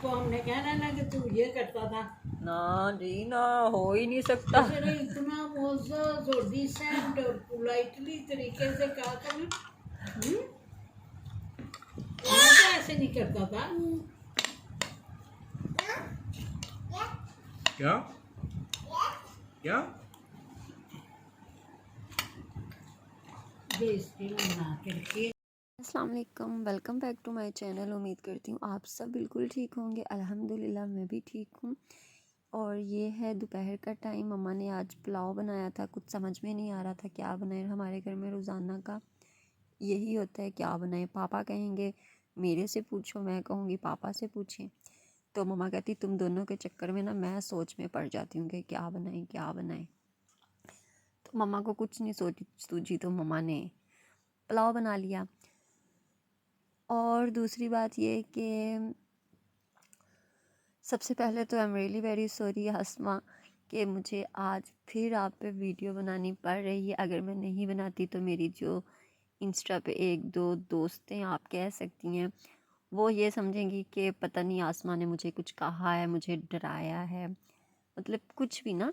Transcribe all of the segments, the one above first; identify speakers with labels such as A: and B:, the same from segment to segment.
A: उसको हमने कहना ना कि तू ये करता था।
B: ना जी ना, हो ही नहीं सकता।
A: फिर इतना मोजस और डिसेंट और पोलाइटली तरीके से कहा था ना, मैं तो ऐसे नहीं करता था।
C: क्या क्या
A: बेइज्जती बना के रखी।
B: अस्सलाम वालेकुम, welcome back to my channel. उम्मीद करती हूँ आप सब बिल्कुल ठीक होंगे। अल्हम्दुलिल्लाह मैं भी ठीक हूँ। और ये है दोपहर का टाइम। मम्मा ने आज पुलाव बनाया था, कुछ समझ में नहीं आ रहा था क्या बनाए। हमारे घर में रोज़ाना का यही होता है, क्या बनाए। पापा कहेंगे मेरे से पूछो, मैं कहूँगी पापा से पूछें। तो मम्मा कहती तुम दोनों के चक्कर में ना मैं सोच में पड़ जाती हूँ कि क्या बनाएं क्या बनाएं। तो मम्मा को कुछ नहीं सोची सूझी तो मम्मा ने पुलाव बना लिया। और दूसरी बात ये कि सबसे पहले तो I am really very sorry Hasma कि मुझे आज फिर आप पे वीडियो बनानी पड़ रही है। अगर मैं नहीं बनाती तो मेरी जो इंस्टा पे एक दो दोस्तें आप कह सकती हैं, वो ये समझेंगी कि पता नहीं आसमा ने मुझे कुछ कहा है, मुझे डराया है। मतलब कुछ भी ना,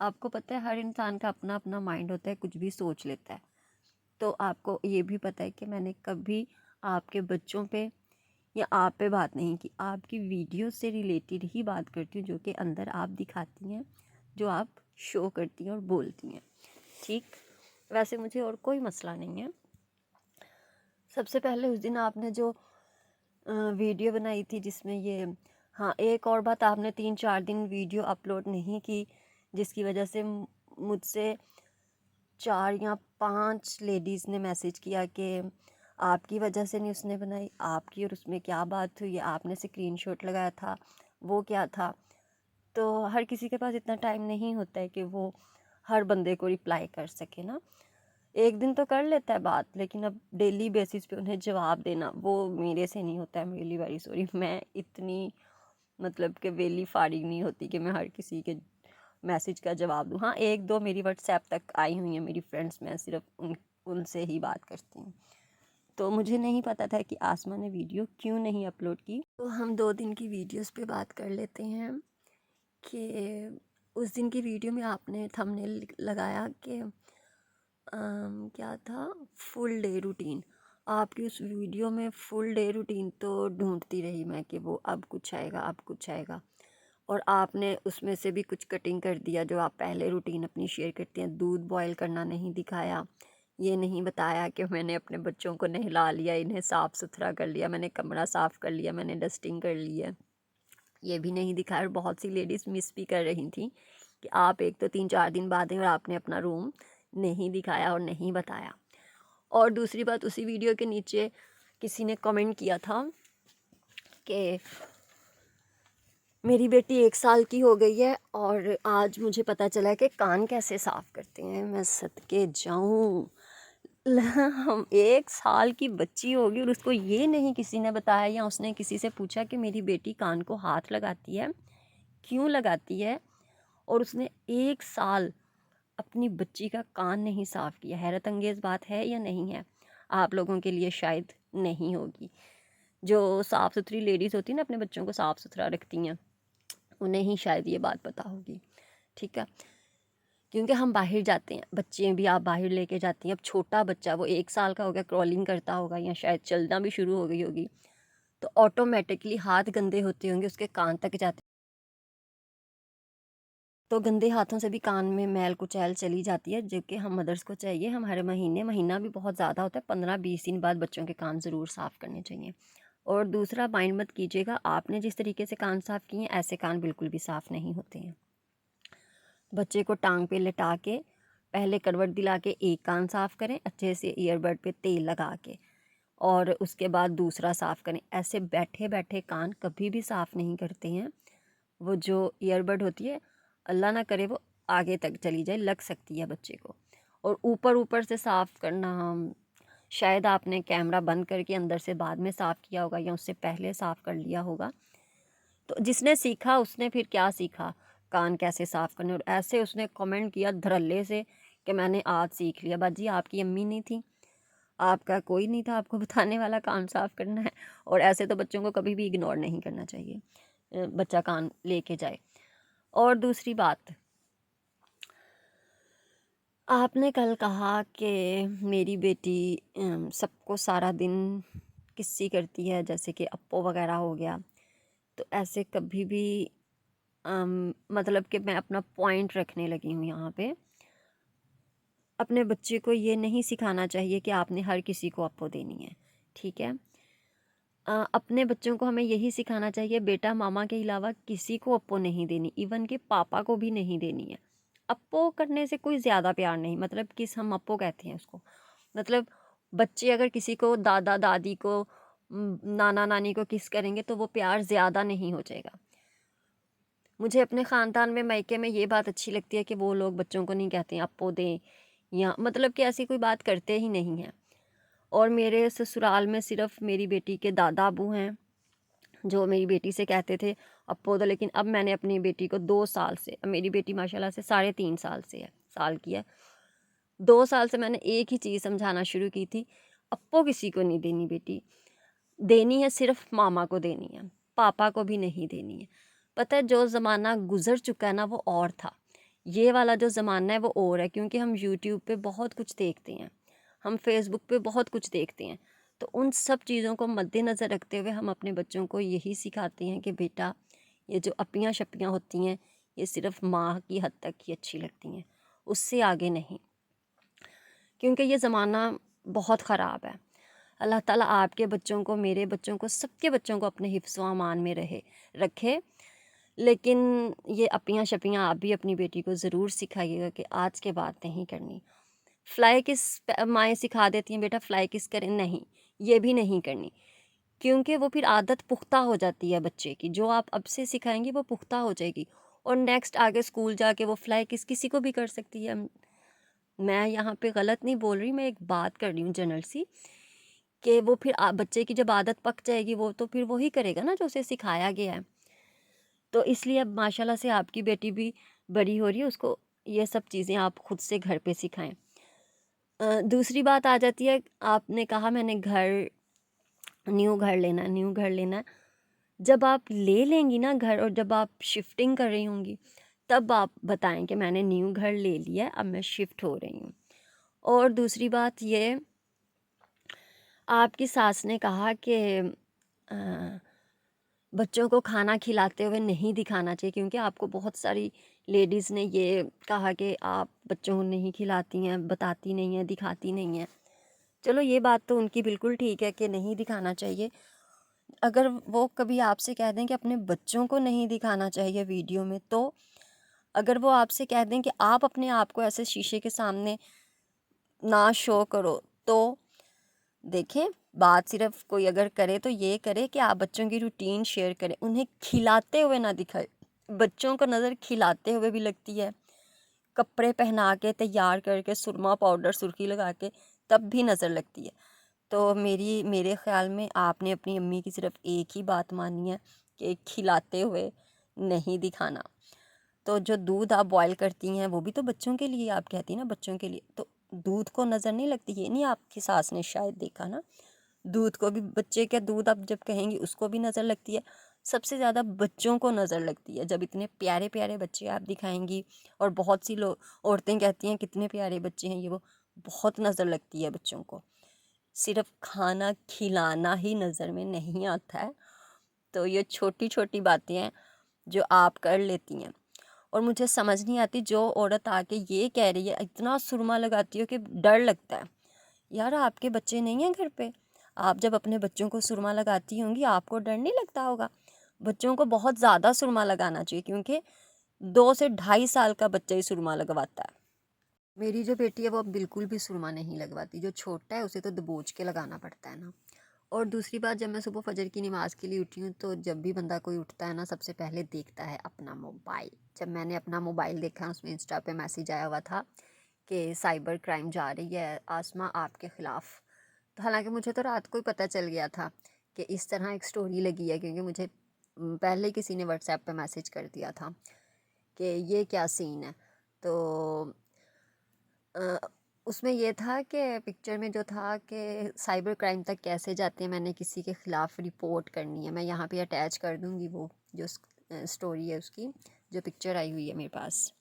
B: आपको पता है हर इंसान का अपना अपना माइंड होता है, कुछ भी सोच लेता है। तो आपको ये भी पता है कि मैंने कभी आपके बच्चों पे या आप पे बात नहीं की, आपकी वीडियो से रिलेटेड ही बात करती हूँ, जो कि अंदर आप दिखाती हैं, जो आप शो करती हैं और बोलती हैं। ठीक, वैसे मुझे और कोई मसला नहीं है। सबसे पहले उस दिन आपने जो वीडियो बनाई थी जिसमें ये, हाँ एक और बात, आपने 3-4 दिन वीडियो अपलोड नहीं की, जिसकी वजह से मुझसे 4 या 5 लेडीज़ ने मैसेज किया कि आपकी वजह से नहीं उसने बनाई, आपकी और उसमें क्या बात हुई, आपने स्क्रीनशॉट लगाया था, वो क्या था। तो हर किसी के पास इतना टाइम नहीं होता है कि वो हर बंदे को रिप्लाई कर सके ना। एक दिन तो कर लेता है बात, लेकिन अब डेली बेसिस पे उन्हें जवाब देना वो मेरे से नहीं होता है। आई एम रियली वेरी सॉरी। मैं इतनी मतलब कि वेली फारिग नहीं होती कि मैं हर किसी के मैसेज का जवाब दूँ। हाँ एक दो मेरी व्हाट्सएप तक आई हुई हैं मेरी फ्रेंड्स, मैं सिर्फ उनसे ही बात करती हूँ। तो मुझे नहीं पता था कि आसमा ने वीडियो क्यों नहीं अपलोड की। तो हम 2 दिन की वीडियोस पे बात कर लेते हैं कि उस दिन की वीडियो में आपने थंबनेल लगाया कि क्या था, फुल डे रूटीन। आपकी उस वीडियो में फुल डे रूटीन तो ढूंढती रही मैं कि वो अब कुछ आएगा अब कुछ आएगा। और आपने उसमें से भी कुछ कटिंग कर दिया, जो आप पहले रूटीन अपनी शेयर करती हैं। दूध बॉयल करना नहीं दिखाया, ये नहीं बताया कि मैंने अपने बच्चों को नहला लिया, इन्हें साफ़ सुथरा कर लिया, मैंने कमरा साफ़ कर लिया, मैंने डस्टिंग कर ली है, ये भी नहीं दिखाया। और बहुत सी लेडीज़ मिस भी कर रही थी कि आप एक तो 3-4 दिन बाद हैं और आपने अपना रूम नहीं दिखाया और नहीं बताया। और दूसरी बात, उसी वीडियो के नीचे किसी ने कमेंट किया था कि मेरी बेटी 1 साल की हो गई है और आज मुझे पता चला है कि कान कैसे साफ़ करते हैं। मैं सदके जाऊं, हम 1 साल की बच्ची होगी और उसको ये नहीं किसी ने बताया, या उसने किसी से पूछा कि मेरी बेटी कान को हाथ लगाती है, क्यों लगाती है, और उसने 1 साल अपनी बच्ची का कान नहीं साफ़ किया। हैरत अंगेज़ बात है या नहीं है? आप लोगों के लिए शायद नहीं होगी। जो साफ़ सुथरी लेडीज़ होती हैं ना, अपने बच्चों को साफ़ सुथरा रखती हैं, उन्हें ही शायद ये बात पता होगी। ठीक है, क्योंकि हम बाहर जाते हैं, बच्चे भी आप बाहर लेके जाती हैं। अब छोटा बच्चा वो 1 साल का हो गया, क्रॉलिंग करता होगा या शायद चलना भी शुरू हो गई होगी, तो ऑटोमेटिकली हाथ गंदे होते होंगे, उसके कान तक जाते, तो गंदे हाथों से भी कान में मैल कुचैल चली जाती है, जो कि हम मदर्स को चाहिए। हम हर महीना भी बहुत ज़्यादा होता है, 15-20 दिन बाद बच्चों के कान ज़रूर साफ़ करने चाहिए। और दूसरा, माइंड मत कीजिएगा, आपने जिस तरीके से कान साफ़ किए हैं ऐसे कान बिल्कुल भी साफ़ नहीं होते हैं। बच्चे को टांग पे लेटा के पहले करवट दिला के एक कान साफ़ करें अच्छे से, ईयरबड पे तेल लगा के, और उसके बाद दूसरा साफ़ करें। ऐसे बैठे बैठे कान कभी भी साफ़ नहीं करते हैं। वो जो ईयरबड होती है, अल्लाह ना करे वो आगे तक चली जाए, लग सकती है बच्चे को। और ऊपर ऊपर से साफ़ करना, शायद आपने कैमरा बंद करके अंदर से बाद में साफ़ किया होगा या उससे पहले साफ़ कर लिया होगा। तो जिसने सीखा उसने फिर क्या सीखा, कान कैसे साफ़ करने। और ऐसे उसने कमेंट किया धड़ल्ले से कि मैंने आज सीख लिया। बाजी आपकी अम्मी नहीं थी, आपका कोई नहीं था आपको बताने वाला, कान साफ़ करना है। और ऐसे तो बच्चों को कभी भी इग्नोर नहीं करना चाहिए, बच्चा कान लेके जाए। और दूसरी बात, आपने कल कहा कि मेरी बेटी सबको सारा दिन किस्सी करती है, जैसे कि अप्पो वगैरह हो गया। तो ऐसे कभी भी मतलब कि मैं अपना पॉइंट रखने लगी हूँ यहाँ पे। अपने बच्चे को ये नहीं सिखाना चाहिए कि आपने हर किसी को अप्पो देनी है, ठीक है। अपने बच्चों को हमें यही सिखाना चाहिए, बेटा मामा के अलावा किसी को अप्पो नहीं देनी, इवन कि पापा को भी नहीं देनी है। अप्पो करने से कोई ज़्यादा प्यार नहीं, मतलब किस हम अप्पो कहते हैं उसको, मतलब बच्चे अगर किसी को दादा दादी को नाना नानी को किस करेंगे तो वो प्यार ज़्यादा नहीं हो जाएगा। मुझे अपने ख़ानदान में मायके में ये बात अच्छी लगती है कि वो लोग बच्चों को नहीं कहते हैं अप्पो दें, या मतलब कि ऐसी कोई बात करते ही नहीं हैं। और मेरे ससुराल में सिर्फ़ मेरी बेटी के दादा अबू हैं जो मेरी बेटी से कहते थे अप्पो दो। लेकिन अब मैंने अपनी बेटी को 2 साल से, अब मेरी बेटी माशाल्लाह से 3.5 साल की है, 2 साल से मैंने एक ही चीज़ समझाना शुरू की थी, अप्पो किसी को नहीं देनी बेटी, देनी है सिर्फ मामा को देनी है, पापा को भी नहीं देनी है। पता है जो ज़माना गुज़र चुका है ना वो और था, ये वाला जो ज़माना है वो और है, क्योंकि हम यूट्यूब पे बहुत कुछ देखते हैं, हम फेसबुक पे बहुत कुछ देखते हैं। तो उन सब चीज़ों को मद्देनज़र रखते हुए हम अपने बच्चों को यही सिखाते हैं कि बेटा ये जो अप्पियाँ शप्पियाँ होती हैं ये सिर्फ माँ की हद तक ही अच्छी लगती हैं, उससे आगे नहीं, क्योंकि ये ज़माना बहुत ख़राब है। अल्लाह ताला आपके बच्चों को, मेरे बच्चों को, सबके बच्चों को अपने हिफ्ज़ व अमान में रखे। लेकिन ये अप्पियाँ शप्पियाँ आप भी अपनी बेटी को ज़रूर सिखाइएगा कि आज के बाद नहीं करनी। फ्लाई किस माएँ सिखा देती हैं बेटा फ्लाई किस करें, नहीं, ये भी नहीं करनी, क्योंकि वो फिर आदत पुख्ता हो जाती है बच्चे की, जो आप अब से सिखाएंगी वो पुख्ता हो जाएगी और नेक्स्ट आगे स्कूल जाके वो फ्लाई किस किसी को भी कर सकती है। मैं यहाँ पे गलत नहीं बोल रही, मैं एक बात कर रही हूँ जनरल सी, कि वो फिर बच्चे की जब आदत पक जाएगी वो तो फिर वही करेगा ना जो उसे सिखाया गया है। तो इसलिए अब माशाल्लाह से आपकी बेटी भी बड़ी हो रही है, उसको ये सब चीज़ें आप खुद से घर पे सिखाएं। दूसरी बात आ जाती है, आपने कहा मैंने न्यू घर लेना है, न्यू घर लेना है। जब आप ले लेंगी ना घर और जब आप शिफ्टिंग कर रही होंगी तब आप बताएं कि मैंने न्यू घर ले लिया है, अब मैं शिफ्ट हो रही हूँ। और दूसरी बात ये, आपकी सास ने कहा कि बच्चों को खाना खिलाते हुए नहीं दिखाना चाहिए, क्योंकि आपको बहुत सारी लेडीज़ ने ये कहा कि आप बच्चों को नहीं खिलाती हैं, बताती नहीं हैं, दिखाती नहीं हैं। चलो ये बात तो उनकी बिल्कुल ठीक है कि नहीं दिखाना चाहिए। अगर वो कभी आपसे कह दें कि अपने बच्चों को नहीं दिखाना चाहिए वीडियो में, तो अगर वो आपसे कह दें कि आप अपने आप को ऐसे शीशे के सामने ना शो करो, तो देखें, बात सिर्फ कोई अगर करे तो ये करे कि आप बच्चों की रूटीन शेयर करें, उन्हें खिलाते हुए ना दिखाए। बच्चों को नज़र खिलाते हुए भी लगती है, कपड़े पहना के तैयार करके सुरमा पाउडर सुर्खी लगा के तब भी नज़र लगती है। तो मेरे ख़्याल में आपने अपनी अम्मी की सिर्फ एक ही बात मानी है कि खिलाते हुए नहीं दिखाना। तो जो दूध आप बॉयल करती हैं वो भी तो बच्चों के लिए आप कहती हैं ना, बच्चों के लिए, तो दूध को नज़र नहीं लगती? ये नहीं आपकी सास ने शायद देखा ना, दूध को भी, बच्चे का दूध आप जब कहेंगी उसको भी नज़र लगती है। सबसे ज़्यादा बच्चों को नज़र लगती है, जब इतने प्यारे प्यारे बच्चे आप दिखाएंगी। और बहुत सी लोग औरतें कहती हैं कितने प्यारे बच्चे हैं ये वो, बहुत नज़र लगती है बच्चों को, सिर्फ खाना खिलाना ही नज़र में नहीं आता है। तो ये छोटी छोटी बातें हैं जो आप कर लेती हैं, और मुझे समझ नहीं आती जो औरत आके ये कह रही है, इतना सुरमा लगाती हो कि डर लगता है। यार आपके बच्चे नहीं हैं घर पे, आप जब अपने बच्चों को सुरमा लगाती होंगी आपको डर नहीं लगता होगा? बच्चों को बहुत ज़्यादा सुरमा लगाना चाहिए, क्योंकि 2 से 2.5 साल का बच्चा ही सुरमा लगवाता है। मेरी जो बेटी है वो अब बिल्कुल भी सुरमा नहीं लगवाती, जो छोटा है उसे तो दबोच के लगाना पड़ता है ना। और दूसरी बात, जब मैं सुबह फजर की नमाज़ के लिए उठी हूँ तो जब भी बंदा कोई उठता है ना सबसे पहले देखता है अपना मोबाइल। जब मैंने अपना मोबाइल देखा उसमें इंस्टा पे मैसेज आया हुआ था कि साइबर क्राइम जा रही है आसमा आपके ख़िलाफ़। तो हालांकि मुझे तो रात को ही पता चल गया था कि इस तरह एक स्टोरी लगी है, क्योंकि मुझे पहले किसी ने व्हाट्सएप पे मैसेज कर दिया था कि ये क्या सीन है। तो उसमें ये था कि पिक्चर में जो था कि साइबर क्राइम तक कैसे जाते हैं, मैंने किसी के ख़िलाफ़ रिपोर्ट करनी है। मैं यहाँ पे अटैच कर दूँगी वो जो स्टोरी है उसकी, जो पिक्चर आई हुई है मेरे पास।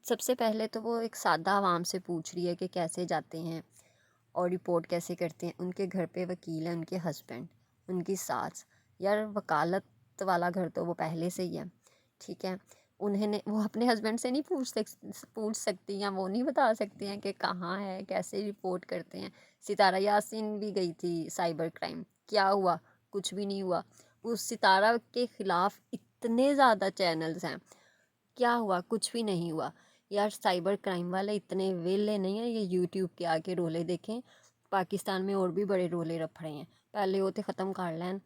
B: सबसे पहले तो वो एक सादा आवाम से पूछ रही है कि कैसे जाते हैं और रिपोर्ट कैसे करते हैं। उनके घर पे वकील है, उनके हस्बैंड, उनकी सास। यार वकालत वाला घर तो वो पहले से ही है, ठीक है। उन्हें वो अपने हस्बैंड से नहीं पूछ सकती, या वो नहीं बता सकती हैं कि कहाँ है, कैसे रिपोर्ट करते हैं। सितारा यासीन भी गई थी साइबर क्राइम, क्या हुआ? कुछ भी नहीं हुआ। उस सितारा के ख़िलाफ़ इतने ज़्यादा चैनल्स हैं, क्या हुआ? कुछ भी नहीं हुआ। यार साइबर क्राइम वाले इतने वेले नहीं है, ये यूट्यूब के आके रोले देखें। पाकिस्तान में और भी बड़े रोले रफड़े हैं, पहले वो तो ख़त्म कर लैन।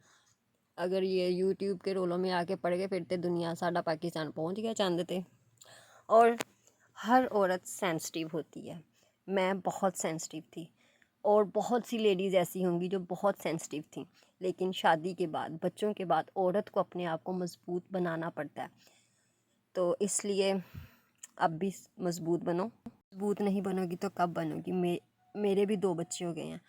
B: अगर ये यूट्यूब के रोलों में आके पड़ गए फिर तो दुनिया साडा पाकिस्तान पहुंच गया चंद ते। और हर औरत सेंसिटिव होती है, मैं बहुत सेंसिटिव थी, और बहुत सी लेडीज़ ऐसी होंगी जो बहुत सेंसिटिव थी, लेकिन शादी के बाद, बच्चों के बाद औरत को अपने आप को मजबूत बनाना पड़ता है। तो इसलिए अब भी मजबूत बनो। मजबूत नहीं बनोगी तो कब बनोगी? मेरे भी 2 बच्चे हो गए हैं।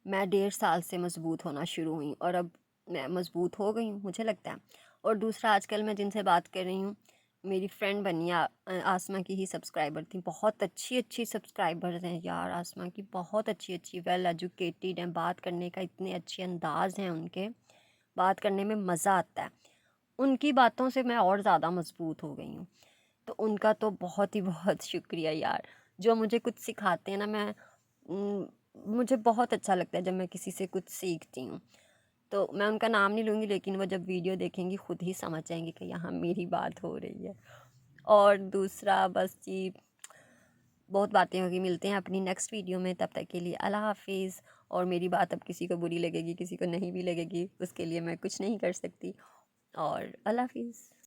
B: मैं 1.5 साल से मजबूत होना शुरू हुई और अब मैं मजबूत हो गई हूँ, मुझे लगता है। और दूसरा, आजकल मैं जिनसे बात कर रही हूँ, मेरी फ्रेंड बनी आसमा की ही सब्सक्राइबर थी। बहुत अच्छी अच्छी सब्सक्राइबर्स हैं यार आसमा की, बहुत अच्छी अच्छी, वेल एजुकेटेड हैं, बात करने का इतने अच्छे अंदाज हैं उनके, बात करने में मज़ा आता है। उनकी बातों से मैं और ज़्यादा मजबूत हो गई हूँ। तो उनका तो बहुत ही बहुत शुक्रिया यार, जो मुझे कुछ सिखाते हैं ना। मुझे बहुत अच्छा लगता है जब मैं किसी से कुछ सीखती हूँ। तो मैं उनका नाम नहीं लूँगी, लेकिन वो जब वीडियो देखेंगी खुद ही समझ जाएंगी कि यहाँ मेरी बात हो रही है। और दूसरा बस जी, बहुत बातें होगी, मिलते हैं अपनी नेक्स्ट वीडियो में। तब तक के लिए अल्लाह हाफिज़। और मेरी बात अब किसी को बुरी लगेगी, किसी को नहीं भी लगेगी, उसके लिए मैं कुछ नहीं कर सकती। और अल्लाह हाफिज़।